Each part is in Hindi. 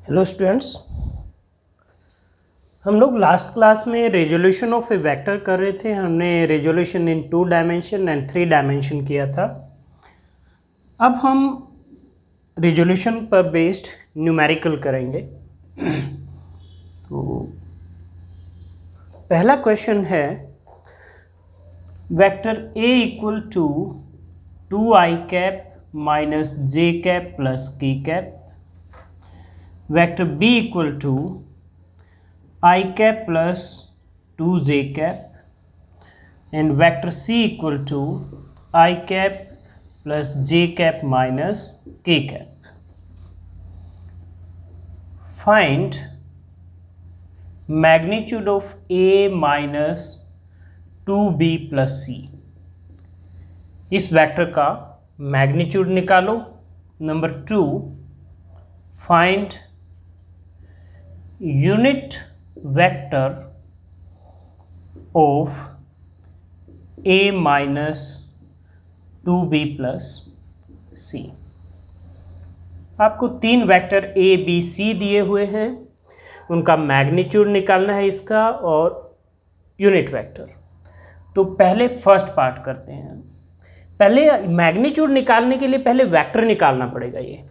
हेलो स्टूडेंट्स, हम लोग लास्ट क्लास में रेजोल्यूशन ऑफ ए वेक्टर कर रहे थे। हमने resolution in 2 dimension and 3 dimension किया था। अब हम रेजोल्यूशन पर बेस्ड न्यूमेरिकल करेंगे। तो पहला क्वेश्चन है vector A equal to 2i cap minus J cap plus K cap, vector b equal to I cap plus 2j cap and vector c equal to I cap plus j cap minus k cap. Find magnitude of a minus 2b plus c. इस वेक्टर का मैग्नीट्यूड निकालो। Number 2, find unit vector of a minus 2b plus c। आपको 3 वेक्टर a b c दिए हुए हैं, उनका मैग्नीट्यूड निकालना है इसका और यूनिट वेक्टर। तो पहले फर्स्ट पार्ट करते हैं। पहले मैग्नीट्यूड निकालने के लिए पहले वेक्टर निकालना पड़ेगा ये,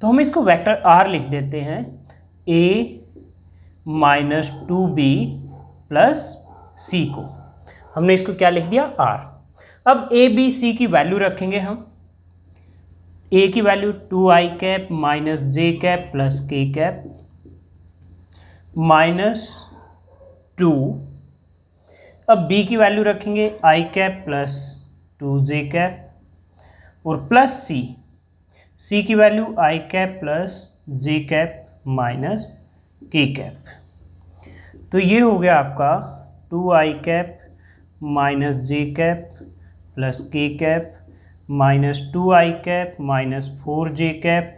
तो हम इसको वेक्टर r लिख देते हैं। a माइनस 2b प्लस सी को हमने इसको क्या लिख दिया, r। अब a b c की वैल्यू रखेंगे हम। a की value 2i cap minus J cap plus K cap minus 2। अब b की वैल्यू रखेंगे i cap plus 2j cap और प्लस c की value i cap plus J cap minus के कैप। तो ये हो गया आपका 2i cap minus J cap plus K cap minus 2i cap minus 4j cap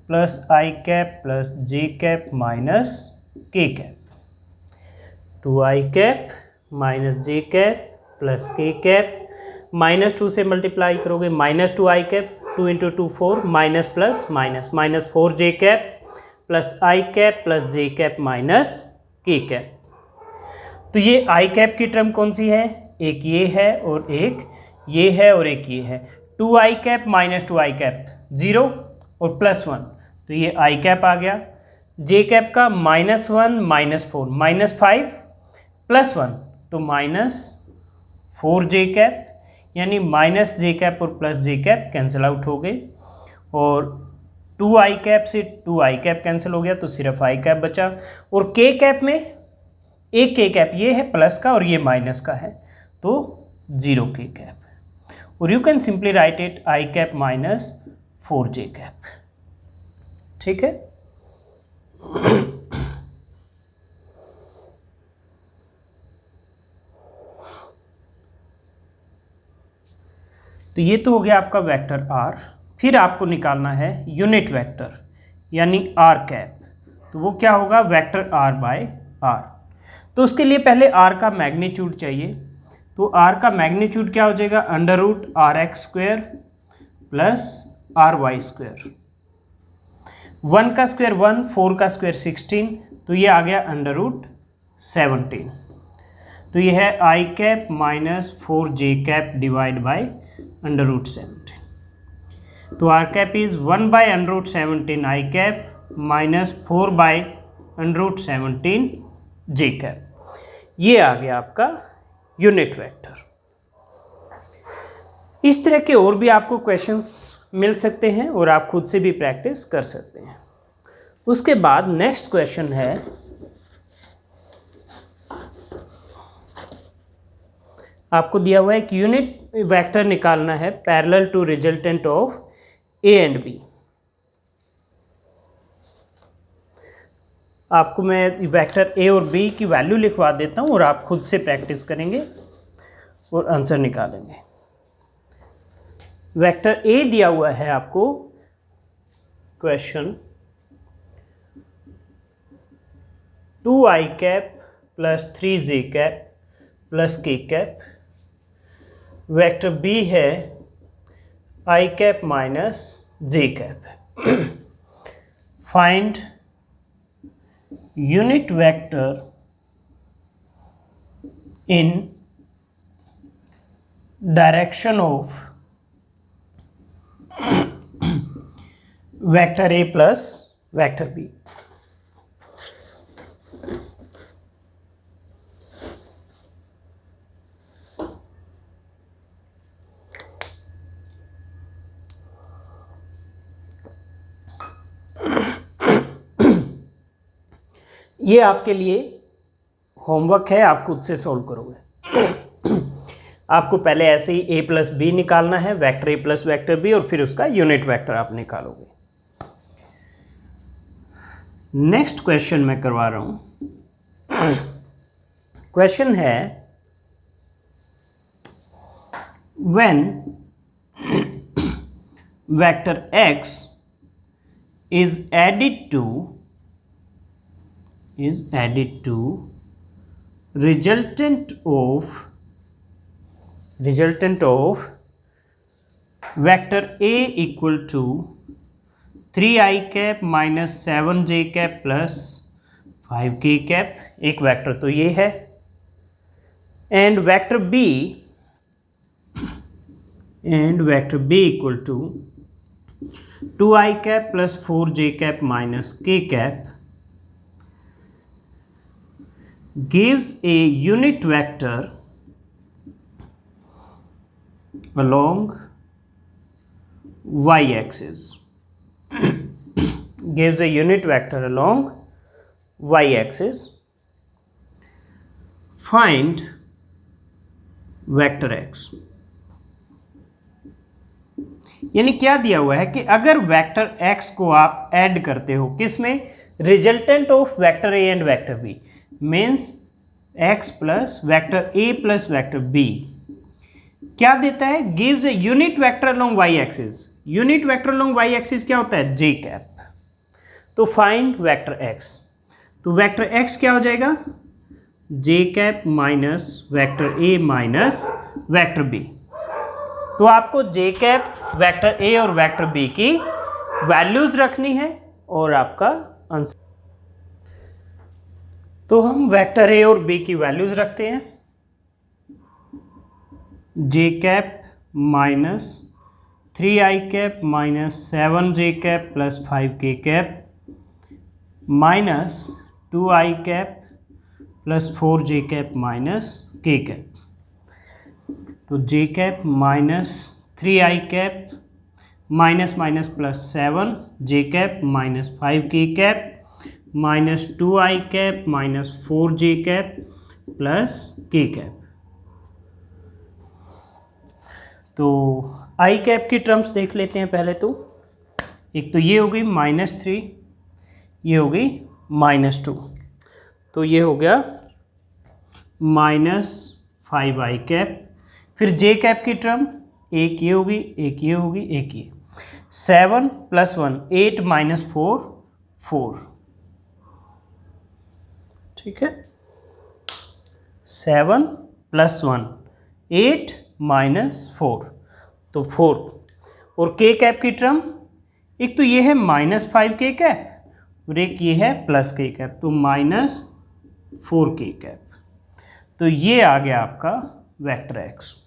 plus i cap plus J cap minus के cap. 2i cap minus J cap plus K cap minus 2 से मल्टीप्लाई करोगे minus 2i cap, 2 into 2 4 minus plus minus minus 4j cap plus i cap plus J cap minus के कैप। तो ये i कैप की टर्म कौन सी है, एक ये है और एक ये है और एक ये है। 2i cap minus 2i cap 0 और प्लस 1, तो ये i कैप आ गया। जे कैप का माइनस 1 माइनस 4 माइनस 5 प्लस 1, तो माइनस 4j कैप, यानी माइनस जे कैप और प्लस जे कैप कैंसिल आउट हो गए और 2i कैप से 2i कैप कैंसिल हो गया, तो सिर्फ i कैप बचा। और k कैप में एक k कैप ये है प्लस का और ये माइनस का है, तो 0 k कैप। और you can simply write it i cap minus 4j cap. ठीक है। तो ये तो हो गया आपका वेक्टर r। फिर आपको निकालना है यूनिट वेक्टर यानी r कैप। तो वो क्या होगा, वेक्टर r बाय r। तो उसके लिए पहले r का मैग्नीट्यूड चाहिए। तो r का मैग्नीट्यूड क्या हो जाएगा, under root R X square plus R Y square. 1 का स्क्वेयर 1, 4 का स्क्वेयर 16, तो ये आ गया अंडर रूट 17। तो ये है i cap minus 4j cap divide by under root 17। तो r cap is 1 by under root 17 i cap minus 4 by under root 17 j cap. ये आ गया आपका यूनिट वेक्टर। इस तरह के और भी आपको क्वेश्चंस मिल सकते हैं और आप खुद से भी प्रैक्टिस कर सकते हैं। उसके बाद नेक्स्ट क्वेश्चन है, आपको दिया हुआ है कि यूनिट वेक्टर निकालना है parallel to resultant of A and B. आपको मैं वेक्टर ए और बी की वैल्यू लिखवा देता हूं और आप खुद से प्रैक्टिस करेंगे और आंसर निकालेंगे। वेक्टर ए दिया हुआ है आपको question 2i cap plus 3j cap plus K cap. Vector B है i cap minus J cap. Find unit vector in direction of vector A plus vector B। ये आपके लिए होमवर्क है, आप खुद से सॉल्व करोगे। आपको पहले ऐसे ही a प्लस बी निकालना है, vector a plus vector b, और फिर उसका यूनिट वेक्टर आप निकालोगे। नेक्स्ट क्वेश्चन मैं करवा रहा हूं। क्वेश्चन है when vector x is added to resultant of vector A equal to 3i cap minus 7j cap plus 5k cap, एक वेक्टर तो ये है, and vector B equal to 2i cap plus 4j cap minus k cap gives a unit vector along y-axis, gives a unit vector along y-axis, find vector x। यानी क्या दिया हुआ है कि अगर वेक्टर x को आप ऐड करते हो किस में, resultant of vector a and vector b, means x plus vector a plus vector b क्या देता है, gives a unit vector along y axis. Unit vector along y axis क्या होता है, j कैप। तो फाइंड वेक्टर x, तो वेक्टर x क्या हो जाएगा, j cap minus vector a minus vector b। तो आपको j कैप, वेक्टर a और वेक्टर b की वैल्यूज रखनी है और आपका आंसर। तो हम वेक्टर a और b की वैल्यूज रखते हैं, j cap minus 3i cap minus 7j cap plus 5k cap minus 2i cap plus 4j cap minus k cap. तो j cap minus 3i cap minus minus plus 7j cap minus 5k cap minus 2i cap minus 4j cap plus k cap. तो आई कैप की टर्म्स देख लेते हैं पहले। तो एक तो ये हो गई -3, ये हो गई -2, तो ये हो गया -5i कैप। फिर जे कैप की टर्म एक ये होगी, एक ये होगी, एक ये, 7 + 1 8 - 4 4, ठीक है, 7 + 1 8 - 4, तो 4। और के कैप की टर्म एक तो ये है -5k कैप और एक ये है +k कैप, तो -4k कैप। तो ये आ गया आपका वेक्टर एक्स।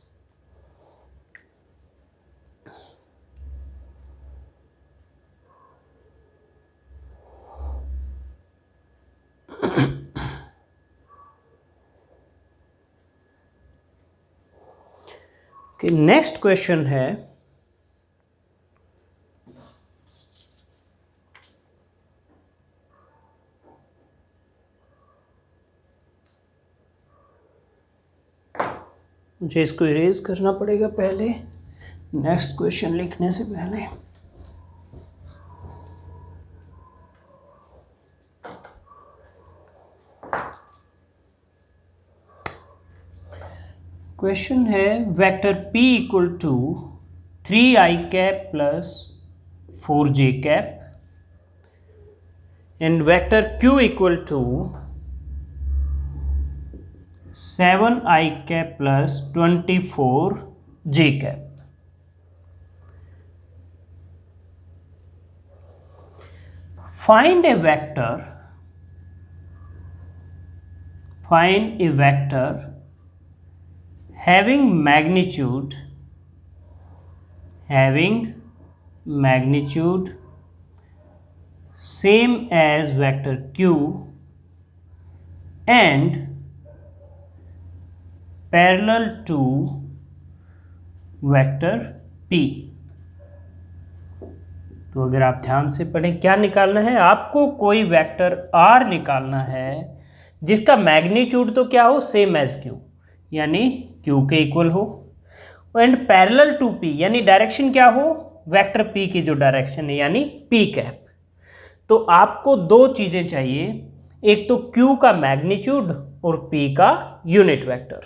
नेक्स्ट क्वेश्चन है मुझे इसको इरेज करना पड़ेगा पहले, नेक्स्ट क्वेश्चन लिखने से पहले। क्वेश्चन है vector p = 3i cap plus 4j cap and vector q = 7i cap plus 24j cap. Find A vector find a vector having magnitude same as vector q and parallel to vector p। तो अगर आप ध्यान से पढ़ें, क्या निकालना है आपको, कोई वेक्टर r निकालना है जिसका मैग्नीट्यूड तो क्या हो, सेम एज q, यानी q के इक्वल हो, एंड पैरेलल टू p, यानी डायरेक्शन क्या हो, वेक्टर p की जो डायरेक्शन है यानी p कैप। तो आपको दो चीजें चाहिए, एक तो q का मैग्नीट्यूड और p का यूनिट वेक्टर।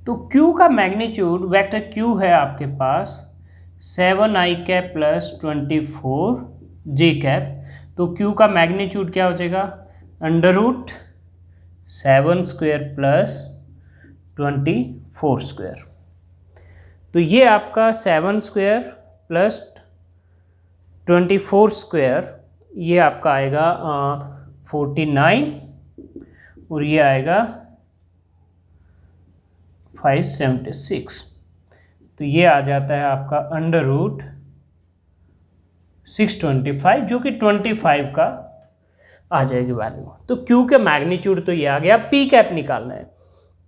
तो q का मैग्नीट्यूड, वेक्टर q है आपके पास 7i cap plus 24j cap. तो q का मैग्नीट्यूड क्या हो जाएगा, under root 7 square plus 24 square. तो ये आपका 7 स्क्वायर प्लस 24 स्क्वायर, ये आपका आएगा 49 और ये आएगा 576। तो ये आ जाता है आपका अंडर रूट 625, जो कि 25 का आ जाएगी वैल्यू। तो Q के मैग्नीट्यूड तो ये आ गया। P कैप निकालना है।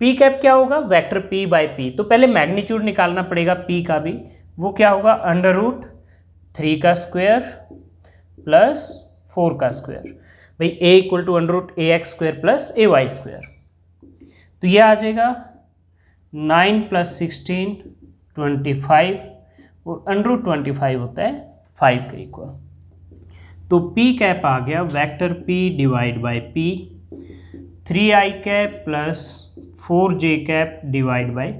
P कैप क्या होगा, वेक्टर P बाई P। तो पहले मैग्नीट्यूड निकालना पड़ेगा P का भी, वो क्या होगा, अंडर रूट 3 का स्क्वायर प्लस 4 का स्क्वायर। भाई A equal to under root AX square plus AY square. तो ये आ जाएगा 9 प्लस 16 25 और अंडर रूट 25 होता है 5 के इक्वल। तो P कैप आ गया vector P divide by P 3i cap plus 4j cap divide by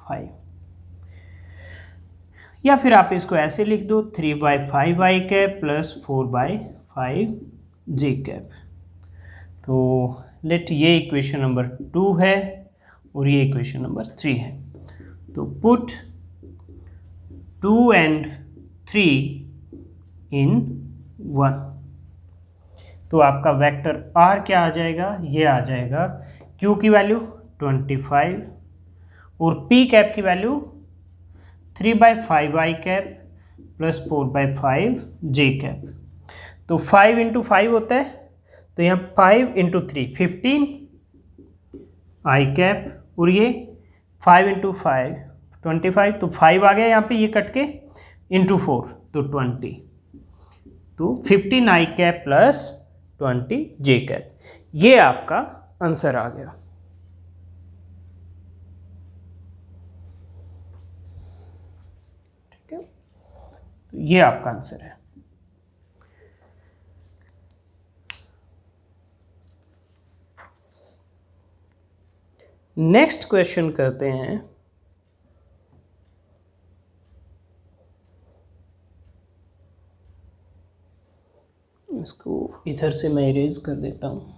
5, या फिर आप इसको ऐसे लिख दो 3/5i cap plus 4/5j cap. तो लेट ये इक्वेशन नंबर 2 है और ये इक्वेशन नंबर 3 है। तो पुट 2 and 3 in 1। तो आपका वेक्टर R क्या आ जाएगा, ये आ जाएगा Q की वैल्यू 25 और P कैप की value 3/5i cap plus 4/5j cap. तो 5 इंटू 5 होता है, तो यहाँ 5 इंटू 3 15 i कैप और ये 5 इंटू 5 25। तो 5 आ गया यहाँ पे, ये कट के इंटू 4 तो 20। तो 15i cap plus 20j cap, ये आपका आंसर आ गया। ठीक है, तो ये आपका आंसर है। नेक्स्ट क्वेश्चन करते हैं। इसको इधर से मैं इरेज कर देता हूँ।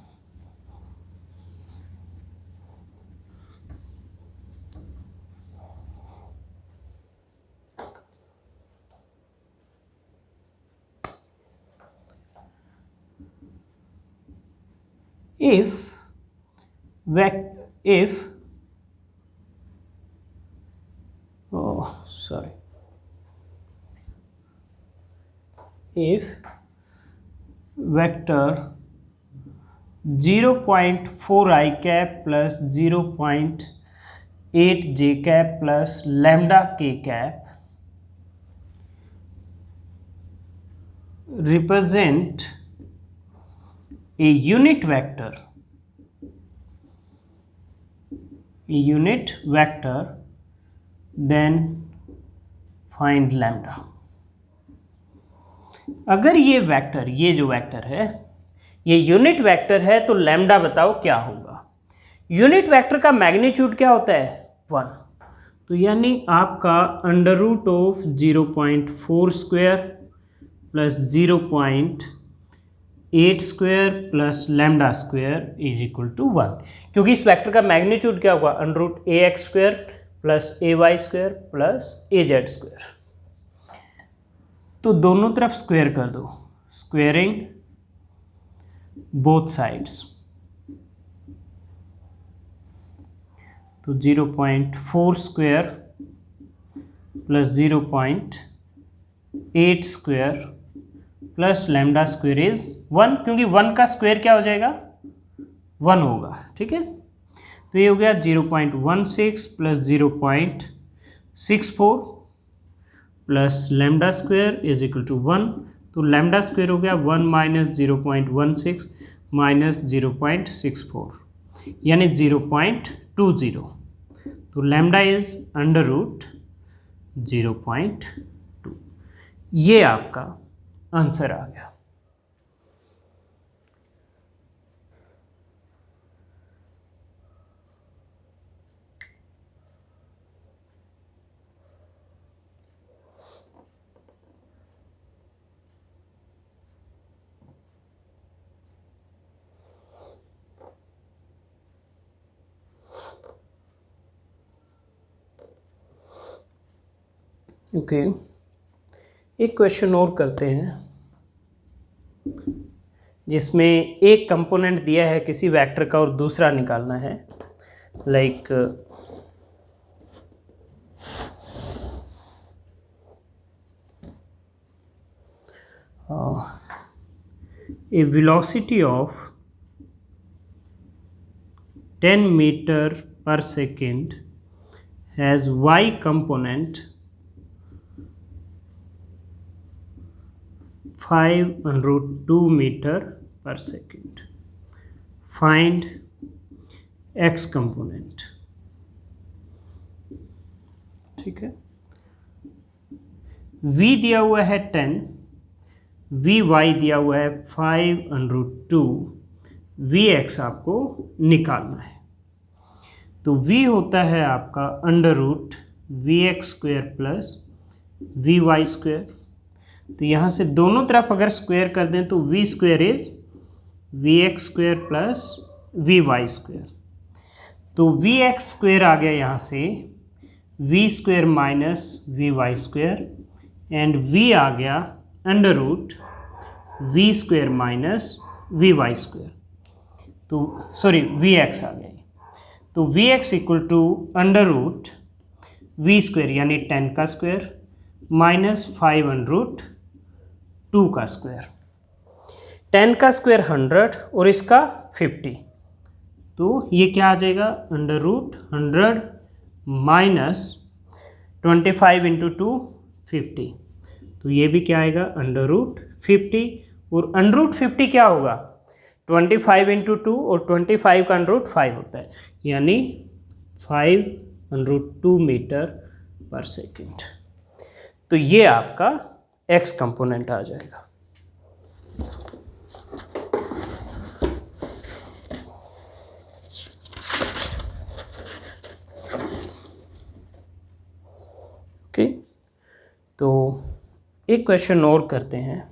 if vector 0.4i cap plus 0.8j cap plus lambda k cap represent a unit vector then find lambda। अगर ये वेक्टर, ये जो वेक्टर है ये यूनिट वेक्टर है, तो लैम्डा बताओ क्या होगा। यूनिट वेक्टर का मैग्नीट्यूड क्या होता है 1। तो यानी आपका under root of 0.4 square plus 0.8 square plus lambda square is equal to 1, क्योंकि इस वेक्टर का मैग्नीट्यूड क्या होगा, under root AX square plus AY square plus AZ square. तो दोनों तरफ स्क्वायर कर दो, स्क्वेयरिंग बोथ साइड्स। तो 0.4 square plus 0.8 square plus lambda square is 1, क्योंकि 1 का स्क्वायर क्या हो जाएगा 1 होगा, ठीक है। तो ये हो गया 0.16 plus 0.64 plus lambda square is equal to 1। तो लैम्डा स्क्वायर हो गया 1 माइनस 0.16 माइनस 0.64 यानी 0.20। तो लैम्डा इज अंडर रूट 0.2। ये आपका आंसर आ गया। ओके एक क्वेश्चन और करते हैं जिसमें एक कंपोनेंट दिया है किसी वेक्टर का और दूसरा निकालना है। Like a velocity of 10 meter per second has y component 5√2 meter per second. Find x component। ठीक है, v दिया हुआ है 10, vy दिया हुआ है 5√2, vx आपको निकालना है। तो v होता है आपका under root vx square plus vy square. तो यहाँ से दोनों तरफ अगर स्क्वायर कर दें तो v square is vx square plus vy square. तो vx स्क्वायर आ गया यहाँ से v square minus vy square and v आ गया under root v square minus vy square. तो सॉरी vx आ गया। तो vx equal to under root v square यानी 10 का स्क्वायर माइनस 5√2 का स्क्वायर। 10 का स्क्वायर 100 और इसका 50, तो ये क्या आ जाएगा अंडर रूट 100 माइनस 25 इंटू 2 50। तो ये भी क्या आएगा अंडर रूट 50 और अंडर रूट 50 क्या होगा 25 इंटू 2 और 25 का अंडर रूट 5 होता है यानी 5√2 मीटर पर सेकेंड। तो ये आपका x कंपोनेंट आ जाएगा। ओके तो एक क्वेश्चन और करते हैं।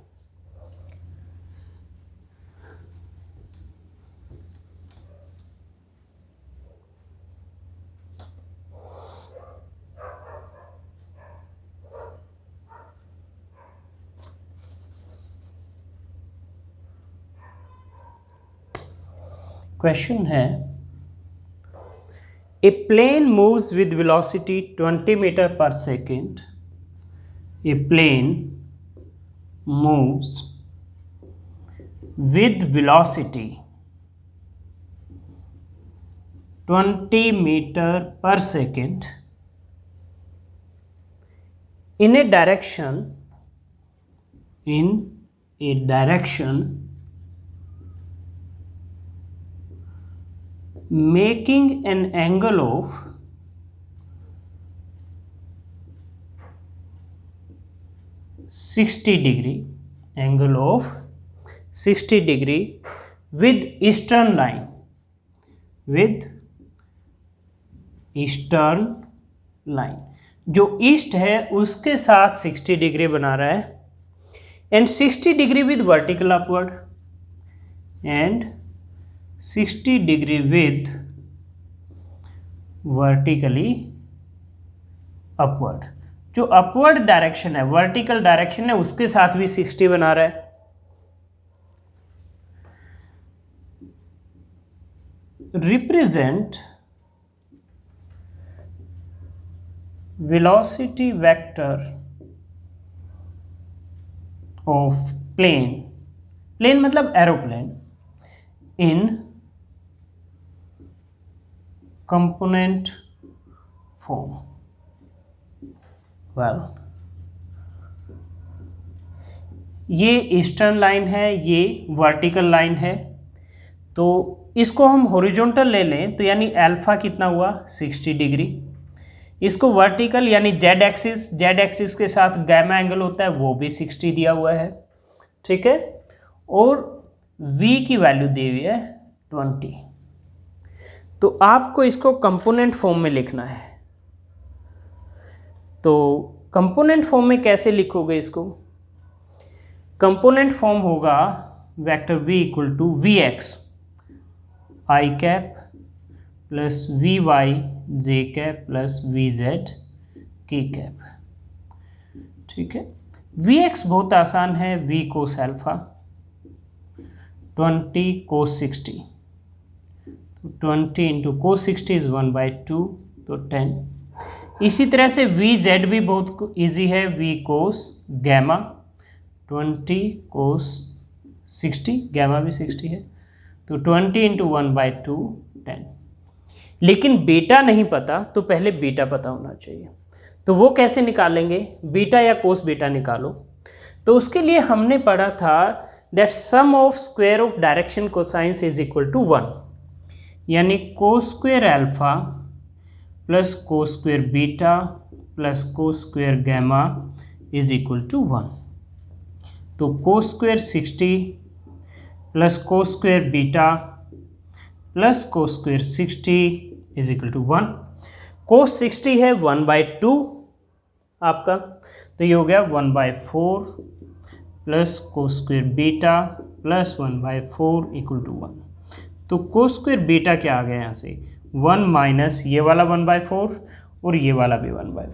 क्वेश्चन है a plane moves with velocity 20 metre per second. A plane moves with velocity 20 metre per second in a direction making an angle of 60 degree, angle of 60 degree with eastern line, with eastern line। जो ईस्ट है उसके साथ 60 डिग्री बना रहा है and 60 degree with vertical upward and 60 degree with vertically upward. जो अपवर्ड डायरेक्शन है वर्टिकल डायरेक्शन है उसके साथ भी 60 बना रहा है। Represent velocity vector of plane, plane मतलब aeroplane, in component form. well, ये ईस्टर्न लाइन है, ये वर्टिकल लाइन है, तो इसको हम हॉरिजॉन्टल ले लें तो यानी अल्फा कितना हुआ 60 डिग्री। इसको वर्टिकल यानी जेड एक्सिस के साथ गैमा एंगल होता है वो भी 60 दिया हुआ है, ठीक है। और v की वैल्यू दी हुई है 20। तो आपको इसको कंपोनेंट फॉर्म में लिखना है। तो कंपोनेंट फॉर्म में कैसे लिखोगे इसको? कंपोनेंट फॉर्म होगा vector v equal to V X I cap plus V Y J cap plus V Z K cap, ठीक है। वी एक्स बहुत आसान है, v कोस अल्फा 20 कोस 60, तो 20 इंटू कोस 60 इज 1/2 तो 10। इसी तरह से वी जेड भी बहुत इजी है, v कोस गैमा 20 कोस 60, गैमा भी 60 है, तो 20 इंटू 1/2 10। लेकिन बीटा नहीं पता तो पहले बीटा पता होना चाहिए। तो वो कैसे निकालेंगे? बीटा या कोस बीटा निकालो। तो उसके लिए हमने पढ़ा था that sum of square of direction cosines is equal to 1, यानी cos square alpha plus cos square beta plus cos square gamma is equal to 1। तो cos square 60 plus cos square beta plus cos square 60 is equal to 1। Cos 60 है 1/2 आपका, तो ये हो गया 1/4 plus cos square beta plus 1/4 equal to 1। तो कोस स्क्वायर बीटा क्या आ गया यहाँ से 1 माइनस ये वाला 1/4 और ये वाला भी 1/4,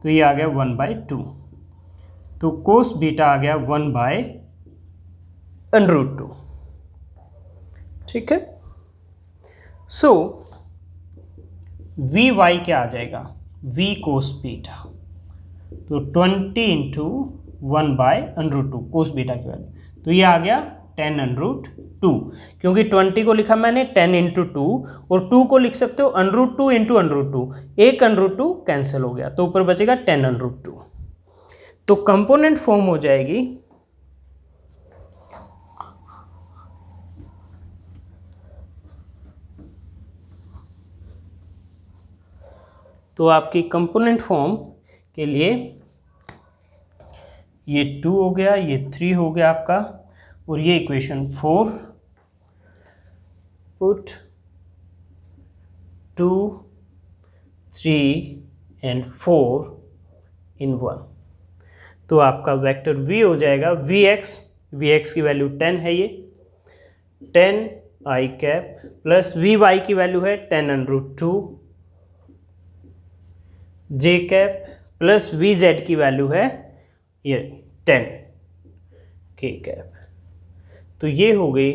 तो ये आ गया 1/2। तो कोस बीटा आ गया 1/√2, ठीक है। सो वी वाई क्या आ जाएगा v कोस बीटा, तो 20 इंटू 1/√2 कोस बीटा की वैल्यू, तो ये आ गया 10√2, क्योंकि 20 को लिखा मैंने 10 इंटू 2 और 2 को लिख सकते हो √2 इंटू √2, एक √2 कैंसिल हो गया तो ऊपर बचेगा 10√2। तो कंपोनेंट फॉर्म हो जाएगी तो आपकी कंपोनेंट फॉर्म के लिए ये 2 हो गया, ये 3 हो गया आपका, और ये इक्वेशन 4 पुट 2 3 एंड 4 इन 1, तो आपका वेक्टर v हो जाएगा vx की वैल्यू 10 है, ये 10 आई कैप प्लस vy की वैल्यू है 10√2 जे कैप प्लस vz की वैल्यू है ये 10 के कैप। तो ये हो गई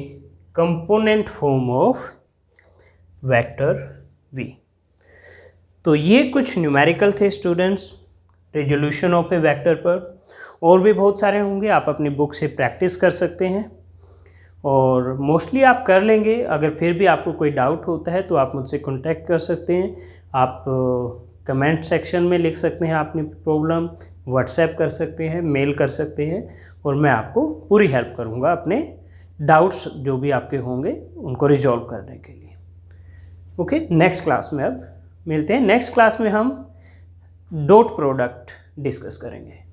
component form of vector v। तो ये कुछ न्यूमेरिकल थे students resolution of A vector पर, और भी बहुत सारे होंगे, आप अपनी बुक से प्रैक्टिस कर सकते हैं और मोस्टली आप कर लेंगे। अगर फिर भी आपको कोई डाउट होता है तो आप मुझसे कांटेक्ट कर सकते हैं, आप कमेंट सेक्शन में लिख सकते हैं अपनी प्रॉब्लम, व्हाट्सएप कर सकते हैं, मेल कर सकते हैं, और मैं आपको पूरी हेल्प करूंगा अपने डाउट्स जो भी आपके होंगे उनको रिजॉल्व करने के लिए। ओके, नेक्स्ट क्लास में अब मिलते हैं। नेक्स्ट क्लास में हम डॉट प्रोडक्ट डिस्कस करेंगे।